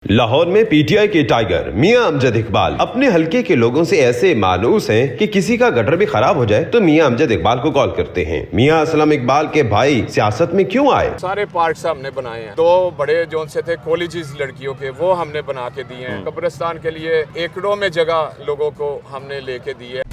लाहौर में पीटीआई के टाइगर मियां अमजद इकबाल अपने हलके के लोगों से ऐसे मानूस हैं कि किसी का गटर भी खराब हो जाए तो मियां अमजद इकबाल को कॉल करते हैं। मियां असलम इकबाल के भाई सियासत में क्यों आए? सारे पार्क्स हमने बनाए हैं। 2 बड़े जोन से थे कॉलेजेस लड़कियों के, वो हमने बना के दिए हैं। कब्रिस्तान के लिए एकड़ों में जगह लोगों को हमने लेके दी है।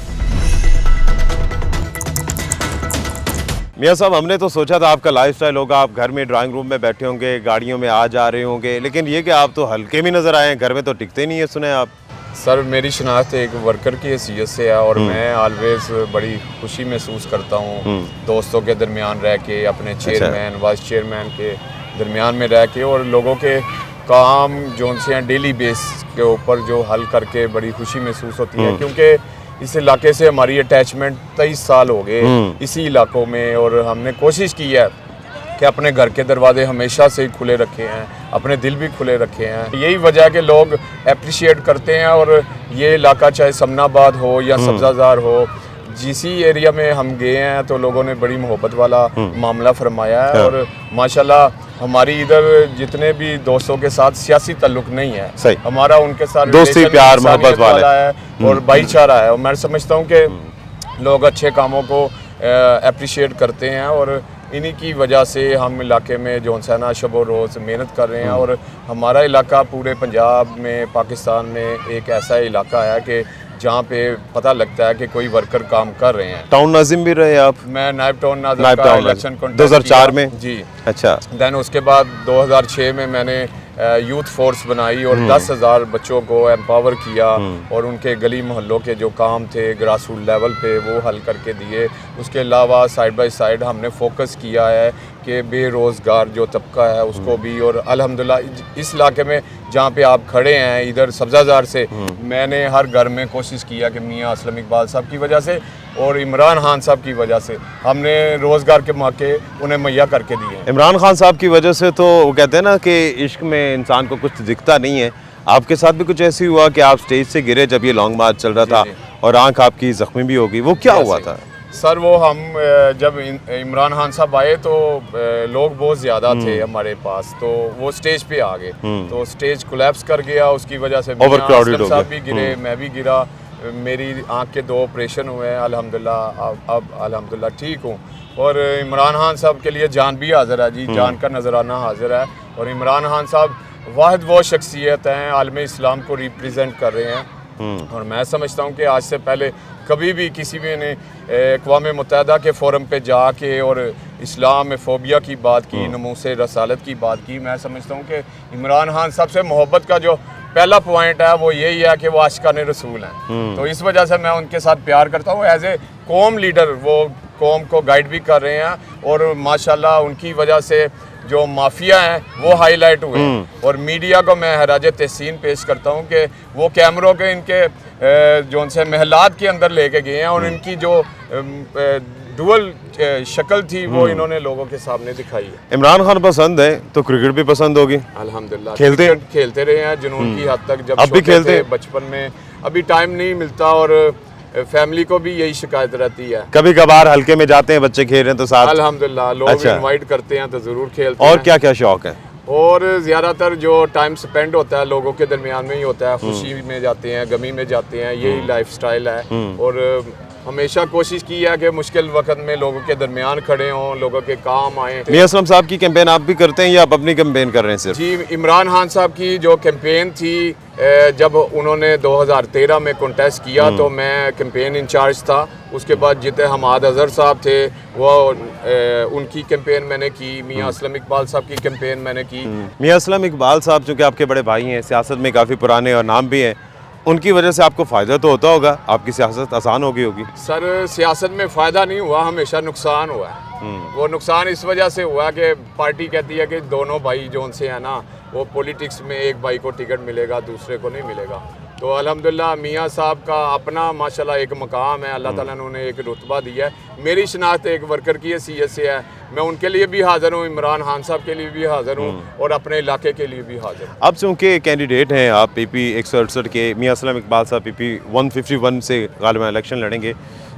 मियां साहब, हमने तो सोचा था आपका लाइफस्टाइल होगा, आप घर में ड्राइंग रूम में बैठे होंगे, गाड़ियों में आ जा रहे होंगे, लेकिन ये कि आप तो हल्के में नजर आए हैं, घर में तो टिकते नहीं है। सुने आप सर, मेरी शनाख्त एक वर्कर की हैसियत से है और मैं ऑलवेज बड़ी खुशी महसूस करता हूँ दोस्तों के दरमियान रह के, अपने चेयरमैन वाइस चेयरमैन के दरमियान में रह के, और लोगों के काम जो से हैं डेली बेस के ऊपर जो हल करके बड़ी खुशी महसूस होती है। क्योंकि इस इलाके से हमारी अटैचमेंट 23 साल हो गए इसी इलाकों में, और हमने कोशिश की है कि अपने घर के दरवाजे हमेशा से ही खुले रखे हैं, अपने दिल भी खुले रखे हैं। यही वजह है कि लोग अप्रिशिएट करते हैं। और ये इलाका चाहे समनाबाद हो या सब्जाजार हो, जिस एरिया में हम गए हैं तो लोगों ने बड़ी मोहब्बत वाला मामला फरमाया है। और माशाल्लाह हमारी इधर जितने भी दोस्तों के साथ सियासी ताल्लुक नहीं है, सही, हमारा उनके साथ दोस्ती प्यार मोहब्बत वाला है और भाईचारा है। और मैं समझता हूँ कि लोग अच्छे कामों को अप्रिशिएट करते हैं, और इन्हीं की वजह से हम इलाके में जो है ना शब रोज़ मेहनत कर रहे हैं। और हमारा इलाका पूरे पंजाब में, पाकिस्तान में एक ऐसा इलाका है कि जहाँ पे पता लगता है कि कोई वर्कर काम कर रहे हैं। टाउन नाजिम भी रहे आप? मैं नायब टाउन नाजिम का इलेक्शन 2004 में जी। अच्छा। देन उसके बाद 2006 में मैंने यूथ फोर्स बनाई और 10,000 बच्चों को एम्पावर किया, और उनके गली मोहल्लों के जो काम थे ग्रास रूट लेवल पे वो हल करके दिए। उसके अलावा साइड बाय साइड हमने फोकस किया है कि बेरोज़गार जो तबका है उसको भी। और अल्हम्दुलिल्लाह इस इलाके में जहाँ पे आप खड़े हैं इधर सब्जाजार से, मैंने हर घर में कोशिश किया कि मियां असलम इकबाल साहब की वजह से और इमरान खान साहब की वजह से हमने रोज़गार के मौके उन्हें मुहैया करके दिए। इमरान खान साहब की वजह से तो वो कहते हैं ना कि इश्क में इंसान को कुछ दिखता नहीं है। आपके साथ भी कुछ ऐसी हुआ कि आप स्टेज से गिरे जब ये लॉन्ग मार्च चल रहा था और आंख आपकी जख्मी भी होगी, वो क्या हुआ था? सर, वो हम जब इमरान खान साहब आए तो लोग बहुत ज़्यादा थे हमारे पास, तो वो स्टेज पे आ गए तो स्टेज कोलैप्स कर गया। उसकी वजह से असलम साहब भी गिरे, मैं भी गिरा, मेरी आंख के 2 ऑपरेशन हुए हैं अल्हम्दुलिल्लाह। अब अल्हम्दुलिल्लाह ठीक हूँ। और इमरान खान साहब के लिए जान भी हाजिर है जी, जान का नजराना हाजिर है। और इमरान खान साहब वाहिद वो शख्सियत हैं आलम इस्लाम को रिप्रेजेंट कर रहे हैं। और मैं समझता हूँ कि आज से पहले कभी भी किसी भी ने अक़वाम मुत्तहिदा के फोरम पे जाके और इस्लाम फोबिया की बात की, नमूस रसालत की बात की। मैं समझता हूँ कि इमरान खान साहब से मोहब्बत का जो पहला पॉइंट है वो यही है कि वो आशिकाने रसूल हैं। तो इस वजह से मैं उनके साथ प्यार करता हूँ। एज ए कौम लीडर वो कौम को गाइड भी कर रहे हैं, और माशाल्लाह उनकी वजह से जो माफिया हैं वो हाईलाइट हुए। और मीडिया को मैं हराज तहसीन पेश करता हूँ कि वो कैमरों के इनके जो से महलात के अंदर लेके गए हैं, और इनकी जो डुअल शक्ल थी वो इन्होंने लोगों के सामने दिखाई है। इमरान खान पसंद है तो क्रिकेट भी पसंद होगी? अल्हम्दुलिल्लाह खेलते रहे हैं जुनून की हद तक। जब अब भी खेलते हैं? बचपन में, अभी टाइम नहीं मिलता, और फैमिली को भी यही शिकायत रहती है। कभी कभार हल्के में जाते हैं, बच्चे खेल रहे हैं तो साथ? अल्हम्दुलिल्लाह लोग इनवाइट करते हैं तो जरूर खेलते हैं। और क्या क्या शौक है? और ज़्यादातर जो टाइम स्पेंड होता है लोगों के दरमियान में ही होता है। खुशी में जाते हैं, गमी में जाते हैं, यही लाइफस्टाइल है। और हमेशा कोशिश की है कि मुश्किल वक्त में लोगों के दरमियान खड़े हों, लोगों के काम आए। मियां असलम साहब की कैंपेन आप भी करते हैं या आप अपनी कैंपेन कर रहे हैं सिर्फ? जी, इमरान खान साहब की जो कैंपेन थी, जब उन्होंने 2013 में कॉन्टेस्ट किया तो मैं कैंपेन इंचार्ज था। उसके बाद जितने हमाद अजहर साहब थे वो उनकी कैंपेन मैंने की, मियां असलम इकबाल साहब की कैंपेन मैंने की। मियां असलम इकबाल साहब जो कि आपके बड़े भाई हैं, सियासत में काफ़ी पुराने और नाम भी हैं, उनकी वजह से आपको फ़ायदा तो होता होगा, आपकी सियासत आसान हो गई होगी? सर, सियासत में फ़ायदा नहीं हुआ, हमेशा नुकसान हुआ है। वो नुकसान इस वजह से हुआ कि पार्टी कहती है कि दोनों भाई जो उनसे है ना, वो पॉलिटिक्स में एक भाई को टिकट मिलेगा, दूसरे को नहीं मिलेगा। तो अल्हम्दुलिल्लाह मियां साहब का अपना माशाल्लाह एक मकाम है, अल्लाह ताला ने उन्हें एक रुतबा दिया है। मेरी शनाख्त एक वर्कर की हैसियत से है, मैं उनके लिए भी हाज़िर हूँ, इमरान खान साहब के लिए भी हाज़िर हूँ, और अपने इलाके के लिए भी हाज़िर हूँ। अब चूँकि कैंडिडेट हैं आप PP 168 के, मियां असलम इकबाल साहब PP 151 से गालिबा इलेक्शन लड़ेंगे,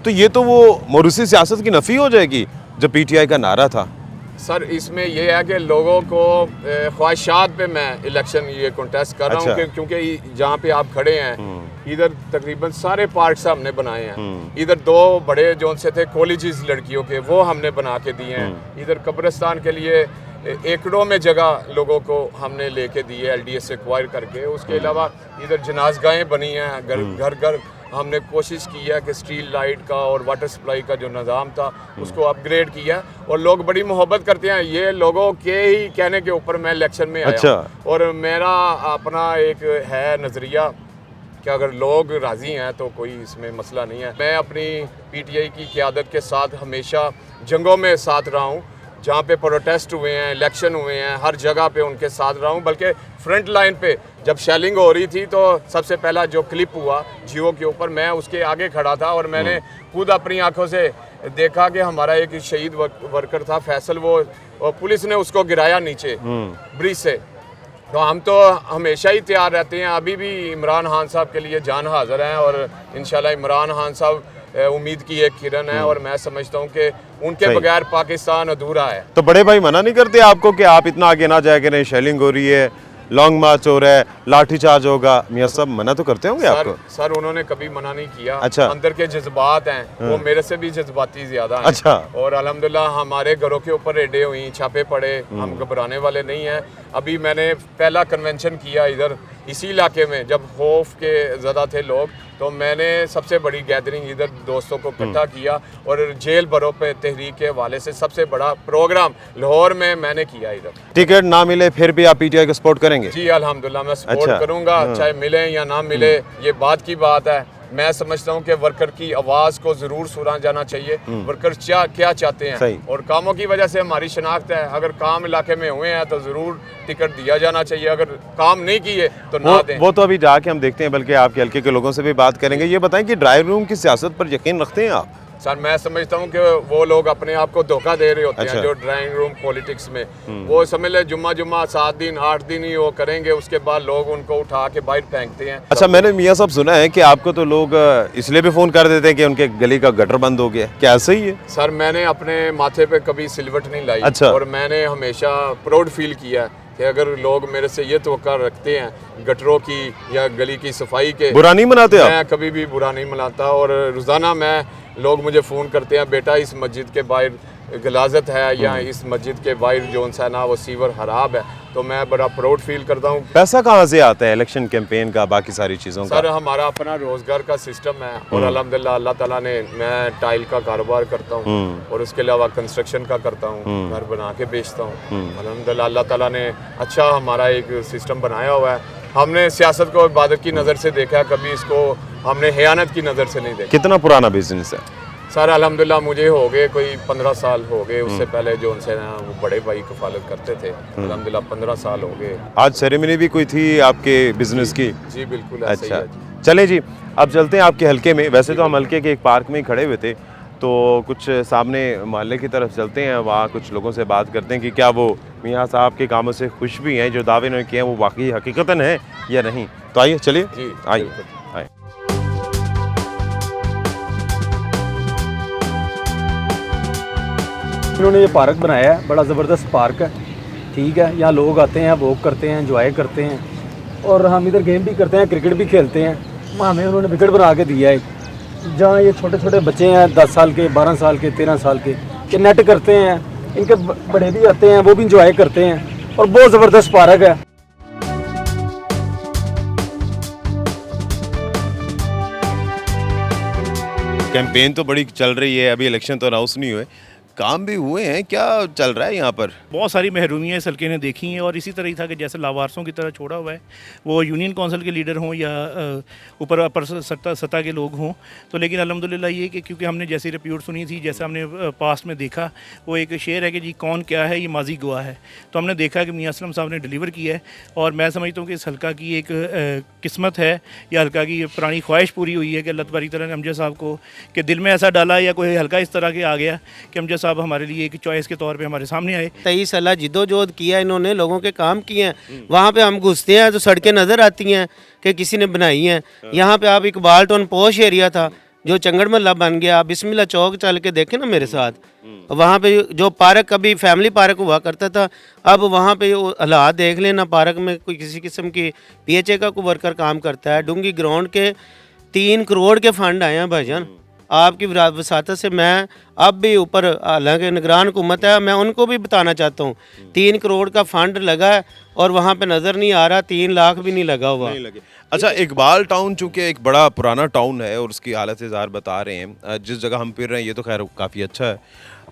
तो ये तो वो मौरूसी सियासत की नफ़ी हो जाएगी जो PTI का नारा था। सर इसमें ये है कि लोगों को ख्वाहिशात पे मैं इलेक्शन ये कॉन्टेस्ट कर रहा हूँ क्योंकि जहाँ पे आप खड़े हैं इधर तकरीबन सारे पार्क्स हमने बनाए हैं। इधर 2 बड़े जोन से थे कॉलेजेस लड़कियों के, वो हमने बना के दिए हैं। इधर कब्रिस्तान के लिए एकड़ों में जगह लोगों को हमने लेके दी है LDA से एक्वायर करके। उसके अलावा इधर जनाजगाहें बनी हैं, घर घर हमने कोशिश की है कि स्ट्रीट लाइट का और वाटर सप्लाई का जो निज़ाम था उसको अपग्रेड किया और लोग बड़ी मोहब्बत करते हैं। ये लोगों के ही कहने के ऊपर मैं इलेक्शन में आया और मेरा अपना एक है नज़रिया कि अगर लोग राज़ी हैं तो कोई इसमें मसला नहीं है। मैं अपनी PTI की क़यादत के साथ हमेशा जंगों में साथ रहा हूँ, जहाँ पे प्रोटेस्ट हुए हैं, इलेक्शन हुए हैं, हर जगह पे उनके साथ रहा हूँ। बल्कि फ्रंट लाइन पे जब शेलिंग हो रही थी तो सबसे पहला जो क्लिप हुआ जियो के ऊपर, मैं उसके आगे खड़ा था और मैंने खुद अपनी आंखों से देखा कि हमारा एक शहीद वर्कर था फैसल, वो पुलिस ने उसको गिराया नीचे ब्रिज से। तो हम तो हमेशा ही तैयार रहते हैं, अभी भी इमरान खान साहब के लिए जान हाज़िर हैं और इंशाल्लाह इमरान खान साहब उम्मीद की एक किरण है और मैं समझता हूँ कि उनके बगैर पाकिस्तान अधूरा है। तो बड़े भाई मना नहीं करते आपको कि आप इतना आगे ना जाए करें, शेलिंग हो रही है, लॉन्ग मार्च हो रहा है, लाठीचार्ज होगा, मियां साहब मना तो करते होंगे आपको? सर उन्होंने कभी मना नहीं किया। अच्छा। अंदर के जज्बात हैं वो मेरे से भी जज्बाती ज्यादा हैं। अच्छा। और अल्हम्दुलिल्लाह हमारे घरों के ऊपर रेडें हुई, छापे पड़े, हम घबराने वाले नहीं हैं। अभी मैंने पहला कन्वेंशन किया इधर इसी इलाके में, जब खौफ के ज़्यादा थे लोग, तो मैंने सबसे बड़ी गैदरिंग इधर दोस्तों को इकट्ठा किया और जेल भरो पे तहरीक के हवाले से सबसे बड़ा प्रोग्राम लाहौर में मैंने किया इधर। टिकट ना मिले फिर भी आप PTI को सपोर्ट करेंगे? जी अल्हम्दुलिल्लाह मैं सपोर्ट करूंगा, चाहे मिले या ना मिले, ये बात की बात है। मैं समझता हूँ कि वर्कर की आवाज़ को ज़रूर सुना जाना चाहिए, वर्कर क्या चाहते हैं और कामों की वजह से हमारी शनाख्त है। अगर काम इलाके में हुए हैं तो ज़रूर टिकट दिया जाना चाहिए, अगर काम नहीं किए तो ना दें। वो तो अभी जाके हम देखते हैं, बल्कि आपके हल्के के लोगों से भी बात करेंगे। ये बताएं कि ड्राइंग रूम की सियासत पर यकीन रखते हैं आप? सर मैं समझता हूँ कि वो लोग अपने आप को धोखा दे रहे होते हैं जो ड्राइंग रूम पॉलिटिक्स में। वो समझ ले जुम्मा 7 दिन 8 दिन ही वो करेंगे, उसके बाद लोग उनको उठा के बाहर फेंकते हैं। अच्छा, मैंने मियां साहब सुना है कि आपको तो लोग इसलिए भी फ़ोन कर देते हैं कि उनके गली का गटर बंद हो गया, क्या सही है? सर मैंने अपने माथे पे कभी सिलवट नहीं लाई। अच्छा। और मैंने हमेशा प्राउड फील किया कि अगर लोग मेरे से ये तवक्का रखते हैं गटरों की या गली की सफाई के, बुरा नहीं मनाते आप? मैं कभी भी बुरा नहीं मनाता। और रोज़ाना लोग मुझे फ़ोन करते हैं, बेटा इस मस्जिद के बाहर गलाजत है या इस मस्जिद के बाहर जो सा ना वो सीवर खराब है, तो मैं बड़ा प्राउड फील करता हूँ। पैसा कहाँ से आता है इलेक्शन कैंपेन का, बाकी सारी चीज़ों का? सर हमारा अपना रोज़गार का सिस्टम है और अल्हम्दुलिल्लाह अल्लाह ताला ने, मैं टाइल का कारोबार करता हूँ और उसके अलावा कंस्ट्रक्शन का करता हूँ, घर बना के बेचता हूँ। अल्हम्दुलिल्लाह अल्लाह ताला ने अच्छा हमारा एक सिस्टम बनाया हुआ है। हमने सियासत को इबादत की नज़र से देखा, कभी इसको हमने हियानत की नज़र से नहीं देखा। कितना पुराना बिजनेस है? सर अल्हम्दुलिल्लाह मुझे हो गए कोई 15 साल हो गए। उससे पहले जो उनसे ना वो बड़े भाई कफालत करते थे, अल्हम्दुलिल्लाह 15 साल हो गए। आज सेरेमनी भी कोई थी आपके बिजनेस की? जी बिल्कुल ऐसे ही अच्छा, है जी। चलें जी, अब चलते हैं आपके हल्के में। वैसे तो हम हल्के के एक पार्क में ही खड़े हुए थे, तो कुछ सामने मोहल्ले की तरफ चलते हैं, वहाँ कुछ लोगों से बात करते हैं कि क्या वो मियां साहब के कामों से खुश भी हैं, जो दावे उन्होंने किए हैं वो वाकई हकीकतन है या नहीं। तो आइए, चलिए जी आइए आइए। इन्होंने ये पार्क बनाया है, बड़ा ज़बरदस्त पार्क है, ठीक है। यहाँ लोग आते हैं, वॉक करते हैं, एंजॉय करते हैं और हम इधर गेम भी करते हैं, क्रिकेट भी खेलते हैं। हमें उन्होंने विकेट बना के दिया है, जहाँ ये छोटे छोटे बच्चे हैं 10 साल के, 12 साल के, 13 साल के, ये नेट करते हैं, इनके बड़े भी आते हैं, वो भी इंजॉय करते हैं और बहुत ज़बरदस्त पार्क है। कैंपेन तो बड़ी चल रही है, अभी इलेक्शन तो अनाउंस नहीं हुए, काम भी हुए हैं, क्या चल रहा है यहाँ पर? बहुत सारी महरूमियाँ इस हल्के ने देखी हैं और इसी तरह ही था कि जैसे लावारसों की तरह छोड़ा हुआ है, वो यूनियन काउंसिल के लीडर हों या ऊपर अपर सत्ता के लोग हों। तो लेकिन अल्हम्दुलिल्लाह ये कि क्योंकि हमने जैसी रिपोर्ट सुनी थी, जैसे हमने पास्ट में देखा, वो एक शेर है कि जी कौन क्या है ये माजी गवाह है। तो हमने देखा कि मियां असलम साहब ने डिलीवर किया है और मैं समझता हूँ कि इस हल्का की एक किस्मत है या हल्का की पुरानी ख्वाहिश पूरी हुई है कि अल्लाह तबारक तआला ने अमजद साहब को कि दिल में ऐसा डाला या कोई हल्का इस तरह के आ गया कि अमजद साहब हमारे लिए एक चॉइस के तौर पे हमारे सामने आए। 23 साल जिद्दोजहद किया इन्होंने, लोगों के काम किए हैं। वहाँ पे हम घुसते हैं तो सड़कें नज़र आती हैं कि किसी ने बनाई हैं। यहाँ पे आप इकबाल टाउन पॉश एरिया था, जो चंगड़ महल्ला बन गया, बिस्मिल्लाह चौक चल के देखे ना मेरे साथ, वहाँ पे जो पार्क कभी फैमिली पार्क हुआ करता था, अब वहाँ पे वो हालात देख लेना। पार्क में कोई किसी किस्म की PHA का कोई वर्कर काम करता है। डूंगी ग्राउंड के 3 करोड़ के फंड आए हैं भाईजान, आपकी वसातत से मैं अब भी ऊपर, हालांकि निगरान हुकूमत है, मैं उनको भी बताना चाहता हूँ 3 करोड़ का फंड लगा है और वहाँ पे नज़र नहीं आ रहा, 3 लाख भी नहीं लगा हुआ। अच्छा, इकबाल टाउन चूँकि एक बड़ा पुराना टाउन है और उसकी हालत इज़हार बता रहे हैं, जिस जगह हम फिर रहे हैं ये तो खैर काफ़ी अच्छा है,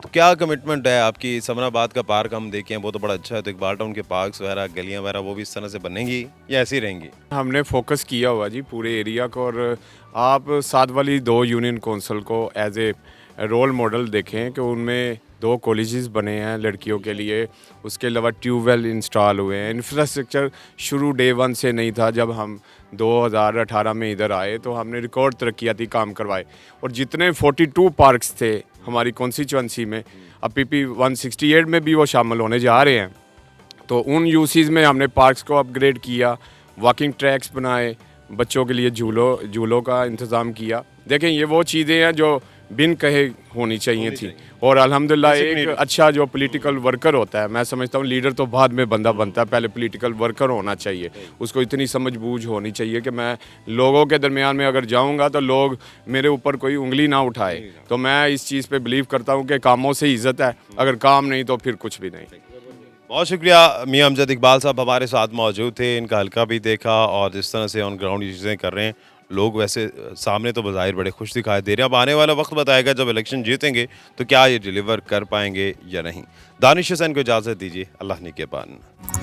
तो क्या कमिटमेंट है आपकी? समनाबाद का पार्क हम देखें वो तो बड़ा अच्छा है, तो इकबाल टाउन के पार्क्स वगैरह, गलियाँ वगैरह, वो भी इस तरह से बनेंगी या ऐसी रहेंगी? हमने फोकस किया हुआ जी पूरे एरिया को, और आप साथ वाली 2 यूनियन कौंसिल को एज ए रोल मॉडल देखें कि उनमें 2 कॉलेजेस बने हैं लड़कियों के लिए, उसके अलावा ट्यूबवेल इंस्टॉल हुए हैं। इंफ्रास्ट्रक्चर शुरू डे 1 से नहीं था। जब हम 2018 में इधर आए तो हमने रिकॉर्ड तरक्याती काम करवाए, और जितने 42 पार्क्स थे हमारी कॉन्स्टिट्यूंसी में, अब PP 168 में भी वो शामिल होने जा रहे हैं। तो उन यूसीज में हमने पार्क्स को अपग्रेड किया, वॉकिंग ट्रैक्स बनाए, बच्चों के लिए झूलों का इंतज़ाम किया। देखें, ये वो चीज़ें हैं जो बिन कहे होनी चाहिए थी, और अल्हम्दुलिल्लाह एक अच्छा जो पॉलिटिकल वर्कर होता है, मैं समझता हूँ लीडर तो बाद में बंदा बनता है, पहले पॉलिटिकल वर्कर होना चाहिए, उसको इतनी समझबूझ होनी चाहिए कि मैं लोगों के दरमियान में अगर जाऊँगा तो लोग मेरे ऊपर कोई उंगली ना उठाए। तो मैं इस चीज़ पे बिलीव करता हूँ कि कामों से इज़्ज़त है, अगर काम नहीं तो फिर कुछ भी नहीं। बहुत शुक्रिया मियां अमजद इकबाल साहब हमारे साथ मौजूद थे, इनका हल्का भी देखा और जिस तरह से ऑन ग्राउंड ये चीज़ें कर रहे हैं, लोग वैसे सामने तो बज़ाहिर बड़े खुश दिखाई दे रहे हैं। अब आने वाला वक्त बताएगा जब इलेक्शन जीतेंगे तो क्या ये डिलीवर कर पाएंगे या नहीं। दानिश हुसैन को इजाज़त दीजिए, अल्लाह निगहबान।